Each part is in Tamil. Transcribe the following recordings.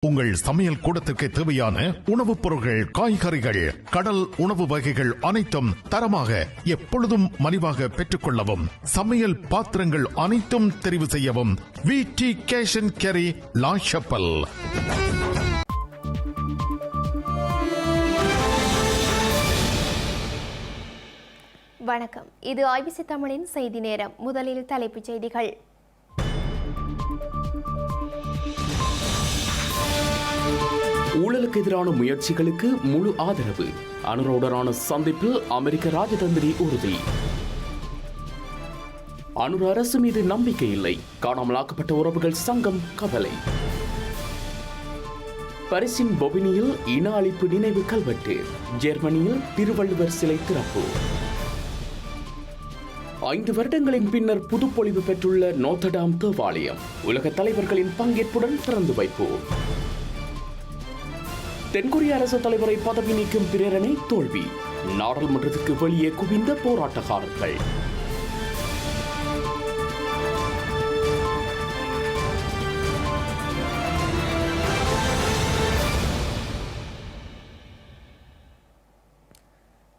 உங்கள் சமையல் கூடத்திற்கு தேவையான உணவுப் பொருட்கள், காய்கறிகள், கடல் உணவு வகைகள் அனைத்தும் தரமாக எப்பொழுதும் மலிவாக பெற்றுக் கொள்ளவும். சமையல் பாத்திரங்கள் அனைத்தும் தெரிவு செய்யவும். VT Cash and Carry, La Chapelle. வணக்கம், இது IBC தமிழின் செய்தி நேரம். முதலில் தலைப்புச் செய்திகள். ஊழலுக்கு எதிரான முயற்சிகளுக்கு முழு ஆதரவு. அனுருடனான சந்திப்பில் அமெரிக்க ராஜதந்திரி உறுதி. அனுர் அரசு மீது நம்பிக்கை இல்லை. காணாமலாக்கப்பட்ட உறவுகள் சங்கம் கவலை. பரிசின் பொபினியில் இன அழிப்பு நினைவு கல்வெட்டு. ஜெர்மனியில் திருவள்ளுவர் சிலை திறப்பு. 5 வருடங்களின் பின்னர் புதுப்பொலிவு பெற்றுள்ள நோத்தடாம் தேவாலயம் உலக தலைவர்களின் பங்கேற்புடன் திறந்து வைப்பு. தென்கொரிய அரசு தலைவரை பதவி நீக்கும் பிரேரணை தோல்வி. நாடாளுமன்றத்துக்கு வெளியே குவிந்த போராட்டக்காரர்கள்.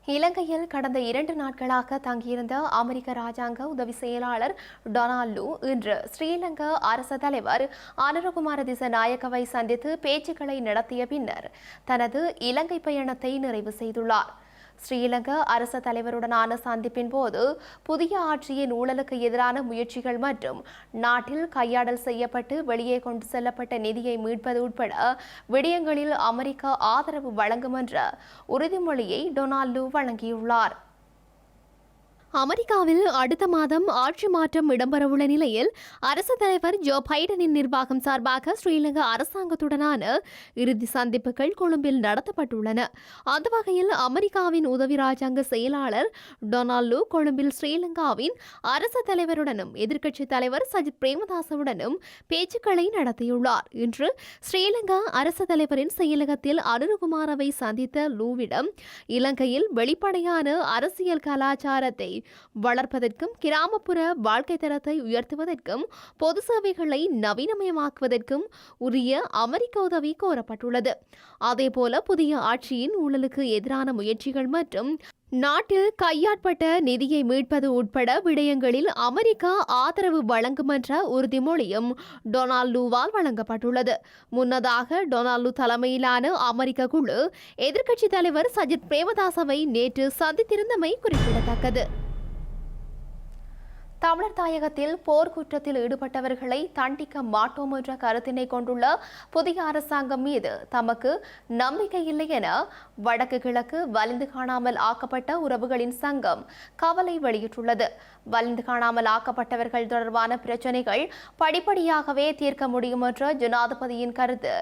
இலங்கையில் கடந்த 2 நாட்களாக தங்கியிருந்த அமெரிக்க ராஜாங்க உதவி செயலாளர் டொனால்ட் லூ இன்று ஸ்ரீலங்கா அரசு தலைவர் அனுரகுமார திசாநாயக்கவை சந்தித்து பேச்சுக்களை நடத்திய பின்னர் தனது இலங்கை பயணத்தை நிறைவு செய்துள்ளார். ஸ்ரீலங்கா அரசு தலைவருடனான சந்திப்பின் போது புதிய ஆட்சியின் ஊழலுக்கு எதிரான முயற்சிகள் மற்றும் நாட்டில் கையாடல் செய்யப்பட்டு வெளியே கொண்டு செல்லப்பட்ட நிதியை மீட்பது உட்பட விடயங்களில் அமெரிக்கா ஆதரவு வழங்கும் என்ற உறுதிமொழியை டொனால்ட் லூ வழங்கியுள்ளார். அமெரிக்காவில் அடுத்த மாதம் ஆட்சி மாற்றம் இடம்பெறவுள்ள நிலையில் அரசு தலைவர் ஜோ பைடனின் நிர்வாகம் சார்பாக ஸ்ரீலங்கா அரசாங்கத்துடனான இறுதி சந்திப்புகள் கொழும்பில் நடத்தப்பட்டுள்ளன. அந்த வகையில் அமெரிக்காவின் உதவி ராஜாங்க செயலாளர் டொனால்ட் லூ கொழும்பில் ஸ்ரீலங்காவின் அரசு தலைவருடனும் எதிர்க்கட்சித் தலைவர் சஜித் பிரேமதாசவுடனும் பேச்சுக்களை நடத்தியுள்ளார். இன்று ஸ்ரீலங்கா அரசு தலைவரின் செயலகத்தில் அனுரகுமாரவை சந்தித்த லூவிடம் இலங்கையில் வெளிப்படையான அரசியல் கலாச்சாரத்தை வளர்ப்பதற்கும் கிராமப்புற வாழ்க்கை தரத்தை உயர்த்துவதற்கும் பொது சேவைகளை நவீனமயமாக்குவதற்கும் உரிய அமெரிக்க உதவி கோரப்பட்டுள்ளது. அதேபோல புதிய ஆட்சியின் ஊழலுக்கு எதிரான முயற்சிகள் மற்றும் நாட்டில் கையாட்பட்ட நிதியை மீட்பது உட்பட விடயங்களில் அமெரிக்கா ஆதரவு வழங்கும் என்ற உறுதிமொழியும் டொனால்ட் லூவால் வழங்கப்பட்டுள்ளது. முன்னதாக டொனால்ட் லூ தலைமையிலான அமெரிக்க குழு எதிர்க்கட்சித் தலைவர் சஜித் பிரேமதாசவை நேற்று சந்தித்திருந்தமை குறிப்பிடத்தக்கது. தமிழர் தாயகத்தில் போர்க்குற்றத்தில் ஈடுபட்டவர்களை தண்டிக்க மாட்டோம் என்ற கருத்தினை கொண்டுள்ள புதிய அரசாங்கம் மீது தமக்கு நம்பிக்கை இல்லை என வடக்கு கிழக்கு வலிந்து காணாமல் ஆக்கப்பட்ட உறவுகளின் சங்கம் கவலை வெளியிட்டுள்ளது. வலிந்து காணாமல் ஆக்கப்பட்டவர்கள் தொடர்பான பிரச்சினைகள் படிப்படியாகவே தீர்க்க முடியும் என்ற ஜனாதிபதியின் கருத்து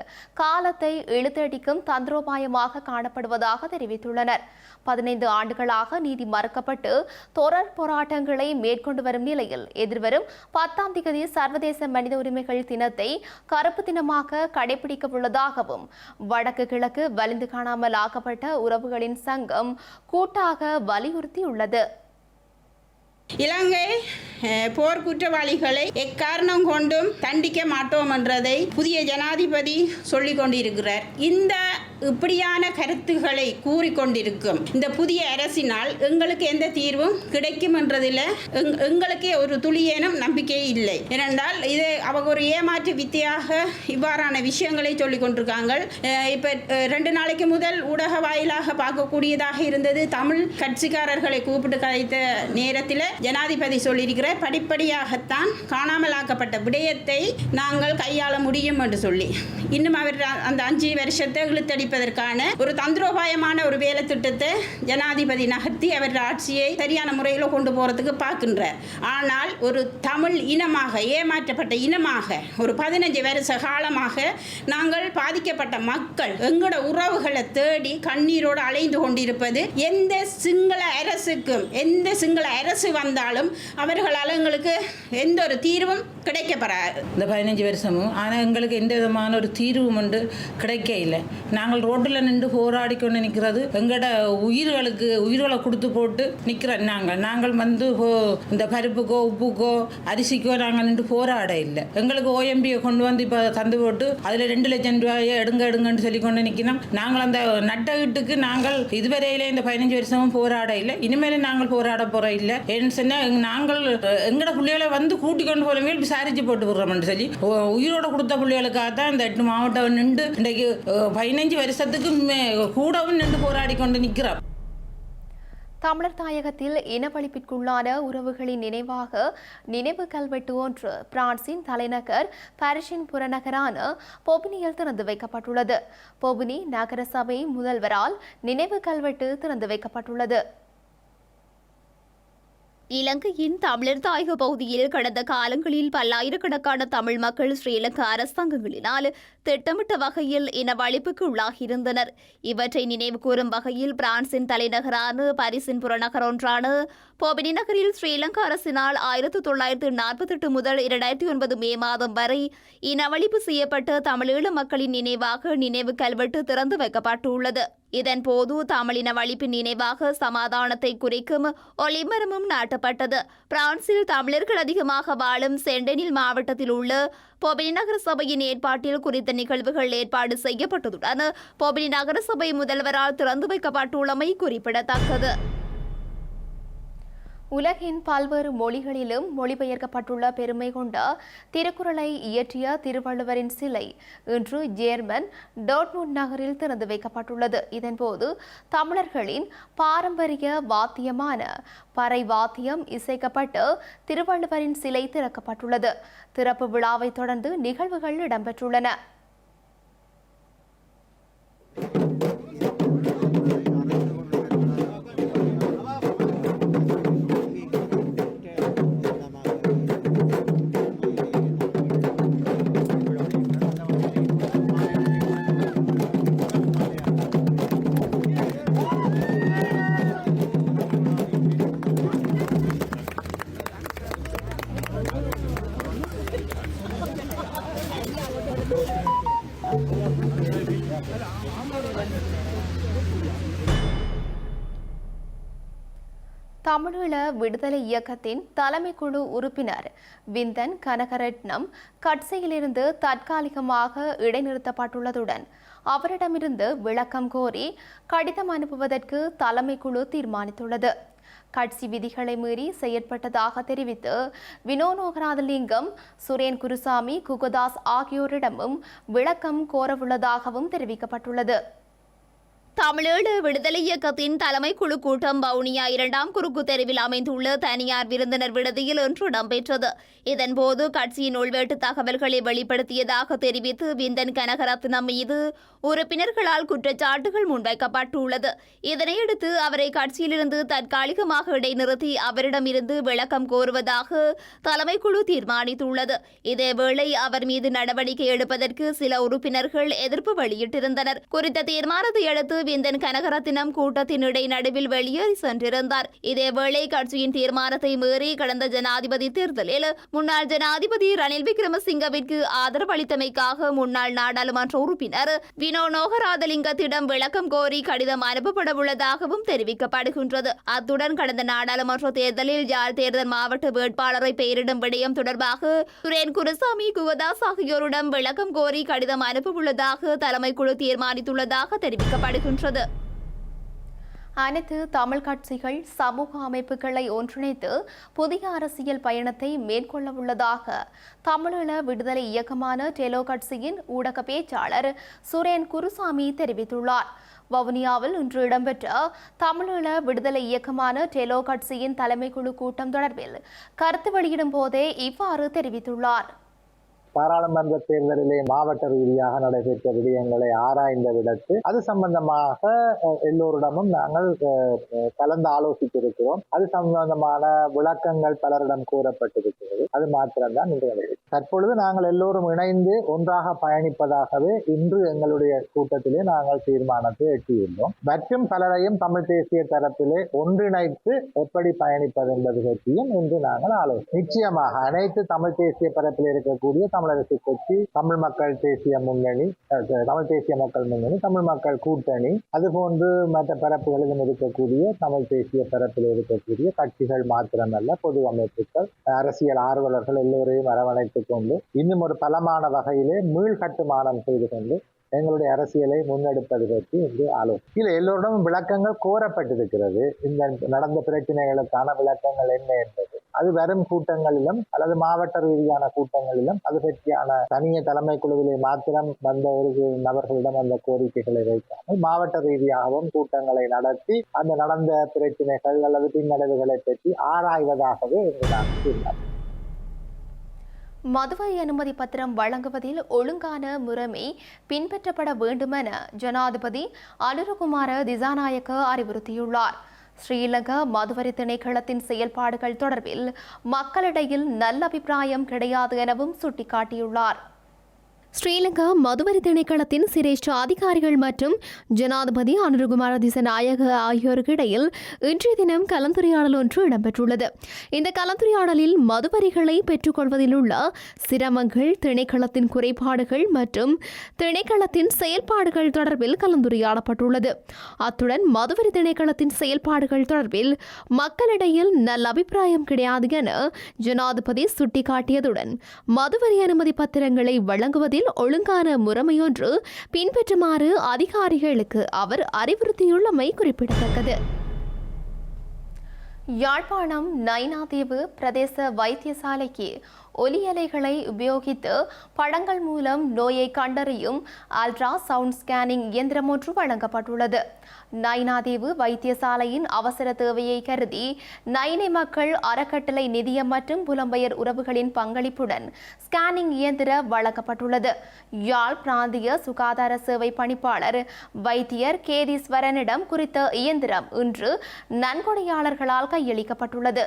காலத்தை இழுத்தடிக்கும் தந்திரோபாயமாக காணப்படுவதாக தெரிவித்துள்ளனர். 15 ஆண்டுகளாக நீதி மறுக்கப்பட்டு தொடர் போராட்டங்களை மேற்கொண்டு வரும் நிலையில் எதிர்வரும் 10ஆம் தேதி சர்வதேச மனித உரிமைகள் தினத்தை கருப்பு தினமாக கடைபிடிக்க உள்ளதாகவும் வடக்கு கிழக்கு வலிந்து காணாமல் ஆக்கப்பட்ட உறவுகளின் சங்கம் கூட்டாக வலியுறுத்தியுள்ளது. இலங்கை போர் குற்றவாளிகளை எக்காரணம் கொண்டும் தண்டிக்க மாட்டோம் என்றதை புதிய ஜனாதிபதி சொல்லிக் கொண்டிருக்கிறார். இந்த இப்படியான கருத்துக்களை கூறிக்கொண்டிருக்கும் இந்த புதிய அரசினால் எங்களுக்கு எந்த தீர்வும் கிடைக்கும் என்றதில் எங்களுக்கே ஒரு துளியேனும் நம்பிக்கை இல்லை. ஏனென்றால் இது அவங்க ஒரு ஏமாற்று வித்தையாக இவ்வாறான விஷயங்களை சொல்லிக் கொண்டிருக்காங்க. இப்போ 2 நாளைக்கு முதல் ஊடக வாயிலாக பார்க்கக்கூடியதாக இருந்தது. தமிழ் கட்சிக்காரர்களை கூப்பிட்டு கதைத்த நேரத்தில் ஜனாதிபதி சொல்லியிருக்கிறார், படிப்படியாகத்தான் காணாமலாக்கப்பட்ட விடயத்தை நாங்கள் கையாள முடியும் என்று சொல்லி இன்னும் அவர் அந்த 5 வருஷத்தை இழுத்தடிப்பதற்கான ஒரு தந்திரோபாயமான ஒரு வேலை திட்டத்தை ஜனாதிபதி நகர்த்தி அவர் ஆட்சியை சரியான முறையில் கொண்டு போறதுக்கு பார்க்கின்றார். ஆனால் ஒரு தமிழ் இனமாக ஏமாற்றப்பட்ட இனமாக ஒரு 15 வருஷ காலமாக நாங்கள் பாதிக்கப்பட்ட மக்கள் எங்களோட உறவுகளை தேடி கண்ணீரோடு அலைந்து கொண்டிருப்பது எந்த சிங்கள அரசுக்கும் எந்த சிங்கள அரசு வந்தாலும் அவர்களால் எங்களுக்கு எந்த ஒரு தீர்வும் கிடைக்கப்படாது இந்த 15 வருஷமும். ஆனால் எங்களுக்கு எந்த விதமான ஒரு தீர்வும் உண்டு கிடைக்க இல்லை. நாங்கள் ரோட்டில் நின்று போராடி கொண்டு நிற்கிறது, எங்களோட உயிர்களை கொடுத்து போட்டு நிற்கிறோம். நாங்கள் வந்து இந்த பருப்புக்கோ உப்புக்கோ அரிசிக்கோ நாங்கள் நின்று போராட இல்லை. எங்களுக்கு ஓஎம்பியை கொண்டு வந்து இப்போ தந்து போட்டு அதில் 2 லட்சம் ரூபாயை எடுங்கன்னு சொல்லி கொண்டு நிற்கிறோம். நாங்கள் அந்த நட்ட வீட்டுக்கு நாங்கள் இதுவரையில இந்த 15 வருஷமும் போராட இல்லை, இனிமேல் நாங்கள் போராட போகிறோம் இல்லை. ஏன்னு சொன்னால் நாங்கள் எங்களோட பிள்ளைகளை வந்து கூட்டிக் கொண்டு போகிறவங்க விசாரிச்சு போட்டு விடுறோம்னு சொல்லி உயிரோட கொடுத்த பிள்ளைகளுக்காக தான் இந்த 8 மாவட்டம் நின்று இன்றைக்கு 15 வருஷத்துக்கு கூடவும் நின்று போராடி கொண்டு நிற்கிறோம். தமிழர் தாயகத்தில் இனவழிப்பிற்குள்ளான உறவுகளின் நினைவாக நினைவு கல்வெட்டு ஒன்று பிரான்சின் தலைநகர் பாரிஸின் புறநகரான பொபினியில் திறந்து வைக்கப்பட்டுள்ளது. பொபினி நகர சபை முதல்வரால் நினைவு கல்வெட்டு திறந்து வைக்கப்பட்டுள்ளது. இலங்கையின் தமிழர் தாயக பகுதியில் கடந்த காலங்களில் பல்லாயிரக்கணக்கான தமிழ் மக்கள் ஸ்ரீலங்கா அரசாங்கங்களினால் திட்டமிட்ட வகையில் இனவழிப்புக்கு உள்ளாகியிருந்தனர். இவற்றை நினைவு கூறும் வகையில் பிரான்சின் தலைநகரான பாரிஸின் புறநகர் ஒன்றான பொபினி நகரில் ஸ்ரீலங்கா அரசினால் 1948 முதல் 2009 மே மாதம் வரை இனவழிப்பு செய்யப்பட்ட தமிழீழ மக்களின் நினைவாக நினைவு கல்வெட்டு திறந்து வைக்கப்பட்டுள்ளது. இதன்போது தமிழின வழிப்பின் நினைவாக சமாதானத்தை குறிக்கும் ஒளிமரமும் நாட்டப்பட்டது. பிரான்சில் தமிழர்கள் அதிகமாக வாழும் சென்டனில் மாவட்டத்தில் உள்ள பொபினி நகர சபையின் ஏற்பாட்டில் குறித்த நிகழ்வுகள் ஏற்பாடு செய்யப்பட்டதுடன் பொபினி நகர சபை முதல்வரால் திறந்து வைக்கப்பட்டுள்ளமை குறிப்பிடத்தக்கது. உலகின் பல்வேறு மொழிகளிலும் மொழிபெயர்க்கப்பட்டுள்ள பெருமை கொண்ட திருக்குறளை இயற்றிய திருவள்ளுவரின் சிலை இன்று ஜேர்மன் டோர்ட்முண்ட் நகரில் திறந்து வைக்கப்பட்டுள்ளது. இதன்போது தமிழர்களின் பாரம்பரிய வாத்தியமான பறை வாத்தியம் இசைக்கப்பட்டு திருவள்ளுவரின் சிலை திறக்கப்பட்டுள்ளது. திறப்பு விழாவை தொடர்ந்து நிகழ்வுகள் இடம்பெற்றுள்ளன. தமிழீழ விடுதலை இயக்கத்தின் தலைமை குழு உறுப்பினர் விந்தன் கனகரட்னம் கட்சியிலிருந்து தற்காலிகமாக இடைநிறுத்தப்பட்டுள்ளதுடன் அவரிடமிருந்து விளக்கம் கோரி கடிதம் அனுப்புவதற்கு தலைமை குழு தீர்மானித்துள்ளது. கட்சி விதிகளை மீறி செயற்பட்டதாக தெரிவித்து வினோநோகநாதலிங்கம், சுரேன் குருசாமி, குகதாஸ் ஆகியோரிடமும் விளக்கம் கோரவுள்ளதாகவும் தெரிவிக்கப்பட்டுள்ளது. தமிழீழ விடுதலை இயக்கத்தின் தலைமை குழு கூட்டம் வவுனியா 2ஆம் குறுக்கு தெருவில் அமைந்துள்ள தனியார் விருந்தினர் விடுதியில் இன்று இடம்பெற்றது. இதன்போது கட்சியின் உள்வேட்டு தகவல்களை வெளிப்படுத்தியதாக தெரிவித்து விந்தன் கனகரத்னம் மீது உறுப்பினர்களால் குற்றச்சாட்டுகள் முன்வைக்கப்பட்டுள்ளது. இதனையடுத்து அவரை கட்சியிலிருந்து தற்காலிகமாக இடைநிறுத்தி அவரிடமிருந்து விளக்கம் கோருவதாக தலைமை குழு தீர்மானித்துள்ளது. இதேவேளை அவர் மீது நடவடிக்கை எடுப்பதற்கு சில உறுப்பினர்கள் எதிர்ப்பு வெளியிட்டிருந்தனர். குறித்த தீர்மானத்தை அடுத்து விந்தன் கனகரத்தினம் கூட்டத்தினிடை நடுவில் வெளியேறி சென்றிருந்தார். இதேவேளை கட்சியின் தீர்மானத்தை மீறி கடந்த ஜனாதிபதி தேர்தலில் முன்னாள் ஜனாதிபதி ரணில் விக்ரமசிங்கவிற்கு ஆதரவு அளித்தமைக்காக முன்னாள் நாடாளுமன்ற உறுப்பினர் வினோநோகராதலிங்கத்திடம் விளக்கம் கோரி கடிதம் அனுப்பப்பட உள்ளதாகவும் தெரிவிக்கப்படுகின்றது. அத்துடன் கடந்த நாடாளுமன்ற தேர்தலில் யாழ் தேர்தல் மாவட்ட வேட்பாளரை பெயரிடும் விடயம் தொடர்பாக சுரேன் குருசாமி, குகதாஸ் ஆகியோரிடம் விளக்கம் கோரி கடிதம் அனுப்பவுள்ளதாக தலைமை குழு தீர்மானித்துள்ளதாக தெரிவிக்கப்படுகின்றது. அனைத்து தமிழ் கட்சிகள் சமூக அமைப்புகளை ஒன்றிணைத்து புதிய அரசியல் பயணத்தை மேற்கொள்ள உள்ளதாக தமிழீழ விடுதலை இயக்கமான டெலோ கட்சியின் ஊடக பேச்சாளர் சுரேன் குருசாமி தெரிவித்துள்ளார். வவுனியாவில் இன்று இடம்பெற்ற தமிழீழ விடுதலை இயக்கமான டெலோ கட்சியின் தலைமை குழு கூட்டம் தொடர்பில் கருத்து வெளியிடும் போதே இவ்வாறு தெரிவித்துள்ளார். பாராளுமன்ற தேர்தலிலே மாவட்ட ரீதியாக நடைபெற்ற விடயங்களை ஆராய்ந்த விடத்து அது சம்பந்தமாக எல்லோரிடமும் நாங்கள் கலந்து ஆலோசித்திருக்கிறோம். அது சம்பந்தமான விளக்கங்கள் பலரிடம் கூறப்பட்டிருக்கிறது. அது மாத்திரம்தான் இன்றைய தற்பொழுது நாங்கள் எல்லோரும் இணைந்து ஒன்றாக பயணிப்பதாகவே இன்று எங்களுடைய கூட்டத்திலே நாங்கள் தீர்மானத்தை எட்டியுள்ளோம். மற்றும் பலரையும் தமிழ் தேசிய தரப்பிலே ஒன்றிணைத்து எப்படி பயணிப்பது என்பது பற்றியும் இன்று நாங்கள் நிச்சயமாக அனைத்து தமிழ் தேசிய பரப்பில் இருக்கக்கூடிய தமிழரசு கட்சி, தமிழ் மக்கள் தேசிய முன்னணி, தமிழ் தேசிய மக்கள் முன்னணி, தமிழ் மக்கள் கூட்டணி, அதுபோன்று மற்ற பரப்புகளிலும் இருக்கக்கூடிய தமிழ் தேசிய பரப்பில் இருக்கக்கூடிய கட்சிகள் மாத்திரமல்ல, பொது அமைப்புகள், அரசியல் ஆர்வலர்கள் எல்லோரையும் அரவணைத்துக் கொண்டு இன்னும் ஒரு பலமான வகையிலே மீள் கட்டுமானம் செய்து கொண்டு எங்களுடைய அரசியலை முன்னெடுப்பது பற்றி இன்று ஆலோசனை. எல்லோரிடமும் விளக்கங்கள் கோரப்பட்டிருக்கிறது. இந்த நடந்த பிரச்சனைகளுக்கான விளக்கங்கள் என்ன என்பது அது வரும் கூட்டங்களிலும் அல்லது மாவட்ட ரீதியான கூட்டங்களிலும் அது பற்றியான தனிய தலைமை குழுவிலே மாத்திரம் வந்த ஒரு நபர்களிடம் அந்த கோரிக்கைகளை வைக்காமல் மாவட்ட ரீதியாகவும் கூட்டங்களை நடத்தி அந்த நடந்த பிரச்சனைகள் அல்லது பின்னடைவுகளை பற்றி ஆராய்வதாகவே இன்று நாங்கள் தீர்மானித்தோம். மதுவை அனுமதி பத்திரம் வழங்குவதில் ஒழுங்கான முறைமை பின்பற்றப்பட வேண்டுமென ஜனாதிபதி அனுரகுமார திசாநாயக்க அறிவுறுத்தியுள்ளார். ஸ்ரீலங்கா மதுவரி திணைக்களத்தின் செயல்பாடுகள் தொடர்பில் மக்களிடையில் நல்ல அபிப்பிராயம் கிடையாது எனவும் சுட்டிக்காட்டியுள்ளார். ஸ்ரீலங்கா மதுவரி திணைக்களத்தின் சிரேஷ்ட அதிகாரிகள் மற்றும் ஜனாதிபதி அனுரகுமார திசாநாயக்க ஆகியோருக்கு இடையில் இன்றைய தினம் கலந்துரையாடல் ஒன்று இடம்பெற்றுள்ளது. இந்த கலந்துரையாடலில் மதுவரிகளை பெற்றுக்கொள்வதில் உள்ள சிரமங்கள், திணைக்களத்தின் குறைபாடுகள் மற்றும் திணைக்களத்தின் செயல்பாடுகள் தொடர்பில் கலந்துரையாடப்பட்டுள்ளது. அத்துடன் மதுவரி திணைக்களத்தின் செயல்பாடுகள் தொடர்பில் மக்களிடையில் நல்ல அபிப்பிராயம் கிடையாது என ஜனாதிபதி சுட்டிக்காட்டியதுடன் மதுவரி அனுமதி பத்திரங்களை வழங்குவதில் ஒழுங்கான முறைமையொன்று பின்பற்றுமாறு அதிகாரிகளுக்கு அவர் அறிவுறுத்தியுள்ளமை குறிப்பிடத்தக்கது. யாழ்ப்பாணம் நைனாதீவு பிரதேச வைத்தியசாலைக்கு ஒலியலைகளை உபயோகித்து படங்கள் மூலம் நோயை கண்டறியும் அல்ட்ரா சவுண்ட் ஸ்கேனிங் இயந்திரம் ஒன்று வழங்கப்பட்டுள்ளது. நைனாதீவு வைத்தியசாலையின் அவசர தேவையை கருதி நைனை மக்கள் அறக்கட்டளை நிதியம் மற்றும் புலம்பெயர் உறவுகளின் பங்களிப்புடன் ஸ்கேனிங் இயந்திரம் வழங்கப்பட்டுள்ளது. யாழ் பிராந்திய சுகாதார சேவை பணிப்பாளர் வைத்தியர் கேதீஸ்வரனிடம் குறித்த இயந்திரம் இன்று நன்கொடையாளர்களால் கையளிக்கப்பட்டுள்ளது.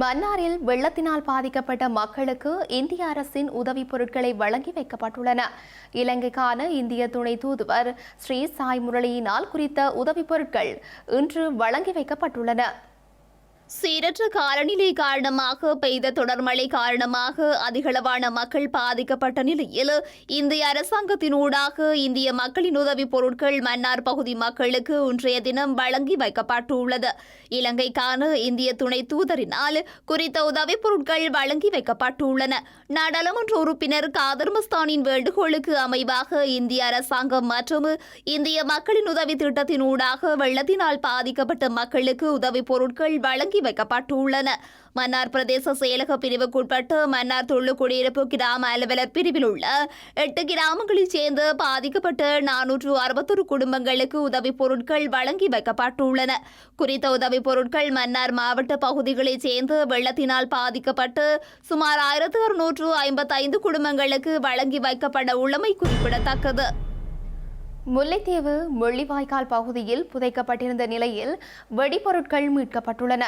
மன்னாரில் வெள்ளத்தினால் பாதிக்கப்பட்ட மக்களுக்கு இந்திய அரசின் உதவிப் பொருட்களை வழங்கி வைக்கப்பட்டுள்ளன. இலங்கைக்கான இந்திய துணை தூதுவர் ஸ்ரீ சாய் முரளியினால் குறித்த உதவிப் பொருட்கள் இன்று வழங்கி வைக்கப்பட்டுள்ளன. சீரற்ற காலநிலை காரணமாக பெய்த தொடர் மழை காரணமாக அதிகளவான மக்கள் பாதிக்கப்பட்ட நிலையில் இந்திய அரசாங்கத்தின் ஊடாக இந்திய மக்களின் உதவி பொருட்கள் மன்னார் பகுதி மக்களுக்கு இன்றைய தினம் வழங்கி வைக்கப்பட்டுள்ளது. இலங்கைக்கான இந்திய துணை தூதரினால் குறித்த உதவி பொருட்கள் வழங்கி வைக்கப்பட்டுள்ளன. நாடாளுமன்ற உறுப்பினர் காதர் மஸ்தானின் வேண்டுகோளுக்கு அமைவாக இந்திய அரசாங்கம் மற்றும் இந்திய மக்களின் உதவி திட்டத்தின் ஊடாக வெள்ளத்தினால் பாதிக்கப்பட்ட மக்களுக்கு உதவி பொருட்கள் வழங்கி வைக்கப்பட்டுள்ளன. மன்னார் பிரதேச செயலக பிரிவுக்குட்பட்ட மன்னார் தொழு குடியிருப்பு கிராம அலுவலர் பிரிவில் உள்ள 8 கிராமங்களைச் சேர்ந்த பாதிக்கப்பட்ட 461 குடும்பங்களுக்கு உதவி பொருட்கள் வழங்கி வைக்கப்பட்டுள்ளன. குறித்த உதவி பொருட்கள் மன்னார் மாவட்ட பகுதிகளைச் சேர்ந்த வெள்ளத்தினால் பாதிக்கப்பட்டு சுமார் 1655 குடும்பங்களுக்கு வழங்கி வைக்கப்பட உள்ளமை குறிப்பிடத்தக்கது. முல்லைத்தீவு முள்ளிவாய்க்கால் பகுதியில் புதைக்கப்பட்டிருந்த நிலையில் வெடிபொருட்கள் மீட்கப்பட்டுள்ளன.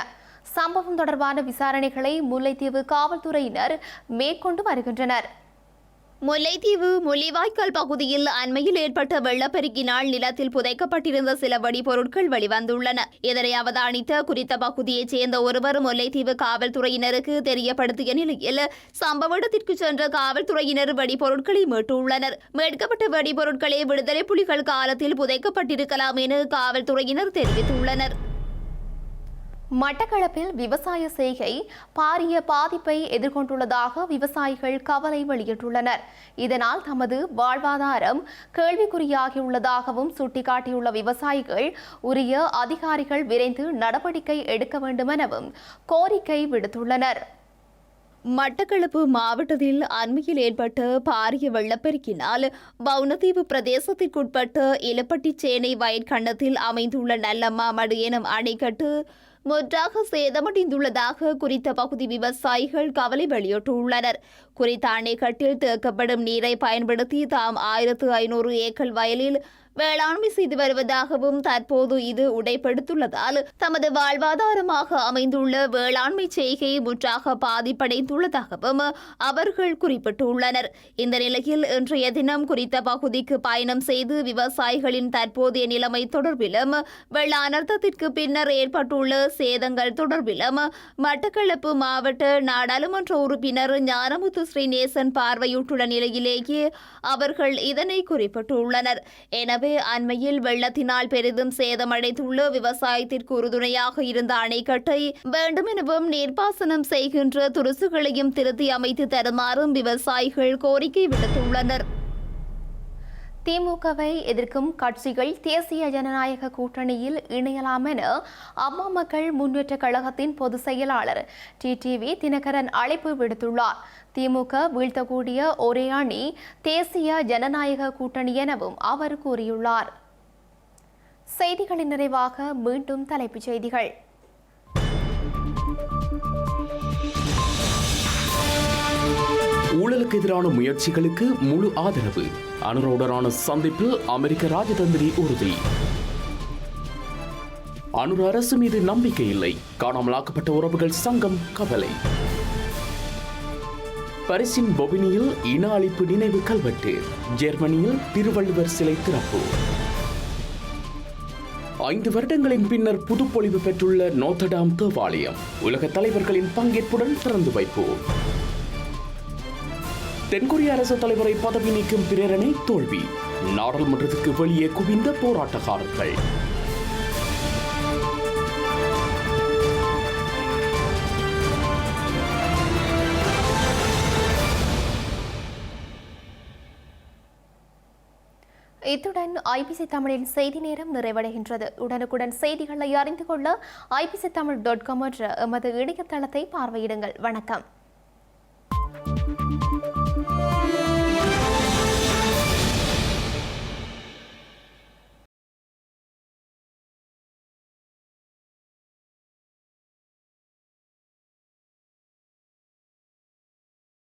சம்பவம் தொடர்பான விசாரணைகளை முல்லைத்தீவு காவல்துறையினர் மேற்கொண்டு வருகின்றனர். முல்லைத்தீவு முள்ளிவாய்க்கால் பகுதியில் அண்மையில் ஏற்பட்ட வெள்ளப்பெருக்கினால் நிலத்தில் புதைக்கப்பட்டிருந்த சில வெடிபொருட்கள் வெளிவந்துள்ளன. இதனை அவதானித்த குறித்த பகுதியைச் சேர்ந்த ஒருவர் முல்லைத்தீவு காவல்துறையினருக்கு தெரியப்படுத்திய நிலையில் சம்பவ இடத்திற்கு சென்ற காவல்துறையினர் வெடிபொருட்களை மீட்டுள்ளனர். மீட்கப்பட்ட வெடிபொருட்களை விடுதலை புலிகள் காலத்தில் புதைக்கப்பட்டிருக்கலாம் என காவல்துறையினர் தெரிவித்துள்ளனர். மட்டக்களப்பில் விவசாய செய்கை பாரிய பாதிப்பை எதிர்கொண்டுள்ளதாக விவசாயிகள் கவலை வெளியிட்டுள்ளனர். இதனால் தமது வாழ்வாதாரம் கேள்விக்குறியாகியுள்ளதாகவும் சுட்டிக்காட்டியுள்ள விவசாயிகள் உரிய அதிகாரிகள் விரைந்து நடவடிக்கை எடுக்க வேண்டும் எனவும் கோரிக்கை விடுத்துள்ளனர். மட்டக்களப்பு மாவட்டத்தில் அண்மையில் ஏற்பட்ட பாரிய வெள்ளப்பெருக்கினால் வவுனதீவு பிரதேசத்திற்குட்பட்ட இலப்பட்டிச்சேனை வயற்கண்டத்தில் அமைந்துள்ள நல்லம்மா மடு எனும் அணைக்கட்டு முற்றாக சேதமடைந்துள்ளதாக குறித்த பகுதி விவசாயிகள் கவலை வெளியிட்டுள்ளனர். குறித்த அணைக்கட்டில் தேக்கப்படும் நீரை பயன்படுத்தி தாம் 1500 ஏக்கர் வயலில் வேளாண்மை செய்து வருவதாகவும் தற்போது இது உடைப்படுத்துள்ளதால் தமது வாழ்வாதாரமாக அமைந்துள்ள வேளாண்மை செய்கை முற்றாக பாதிப்படைந்துள்ளதாகவும் அவர்கள் குறிப்பிட்டுள்ளனர். இந்த நிலையில் இன்றைய தினம் குறித்த பகுதிக்கு பயணம் செய்து விவசாயிகளின் தற்போதைய நிலைமை தொடர்பிலும் வெள்ள அனர்த்தத்திற்கு பின்னர் ஏற்பட்டுள்ள சேதங்கள் தொடர்பிலும் மட்டக்களப்பு மாவட்ட நாடாளுமன்ற உறுப்பினர் ஞானமுத்து ஸ்ரீநேசன் பார்வையிட்டுள்ள நிலையிலேயே அவர்கள் இதனை குறிப்பிட்டுள்ளனர். எனவே அண்மையில் வெள்ளத்தினால் பெரிதும் சேதமடைந்துள்ள விவசாயத்திற்கு உறுதுணையாக இருந்த அணைக்கட்டை வேண்டுமெனவும் நீர்ப்பாசனம் செய்கின்ற துருசுகளையும் திருத்தி அமைத்து தருமாறும் விவசாயிகள் கோரிக்கை விடுத்துள்ளனர். திமுகவை எதிர்க்கும் கட்சிகள் தேசிய ஜனநாயக கூட்டணியில் இணையலாம் என அம்மா மக்கள் முன்னேற்ற கழகத்தின் பொதுச் செயலாளர் டிடிவி தினகரன் அழைப்பு விடுத்துள்ளார். திமுக வீழ்த்தக்கூடிய ஒரே அணி தேசிய ஜனநாயக கூட்டணி எனவும் அவர் கூறியுள்ளார். செய்திகளின் நிறைவாக மீண்டும் தலைப்புச் செய்திகள். ஊழலுக்கு எதிரான முயற்சிகளுக்கு முழு ஆதரவு. அனுருடனான சந்திப்பில் அமெரிக்க ராஜதந்திரி உறுதி. அனுர் அரசு மீது நம்பிக்கை இல்லை. காணாமலாக்கப்பட்ட உறவுகள் சங்கம் கவலை. பரிசின் பொபினியில் இன அழிப்பு நினைவு கல்வெட்டு. ஜெர்மனியில் திருவள்ளுவர் சிலை திறப்பு. 5 வருடங்களின் பின்னர் புதுப்பொலிவு பெற்றுள்ள நோத்தடாம் தேவாலயம் உலக தலைவர்களின் பங்கேற்புடன் திறந்து வைப்பு. தென்கொரிய அரசு தலைவரை பதவி நீக்கும் பிரேரணை தோல்வி. நாடாளுமன்றத்துக்கு வெளியே குவிந்த போராட்டக்காரர்கள். இத்துடன் ஐபிசி தமிழின் செய்தி நேரம் நிறைவடைகின்றது. உடனுக்குடன் செய்திகளை அறிந்து கொள்ள IPCTamil.com என்ற எமது இணையதளத்தை பார்வையிடுங்கள். வணக்கம்.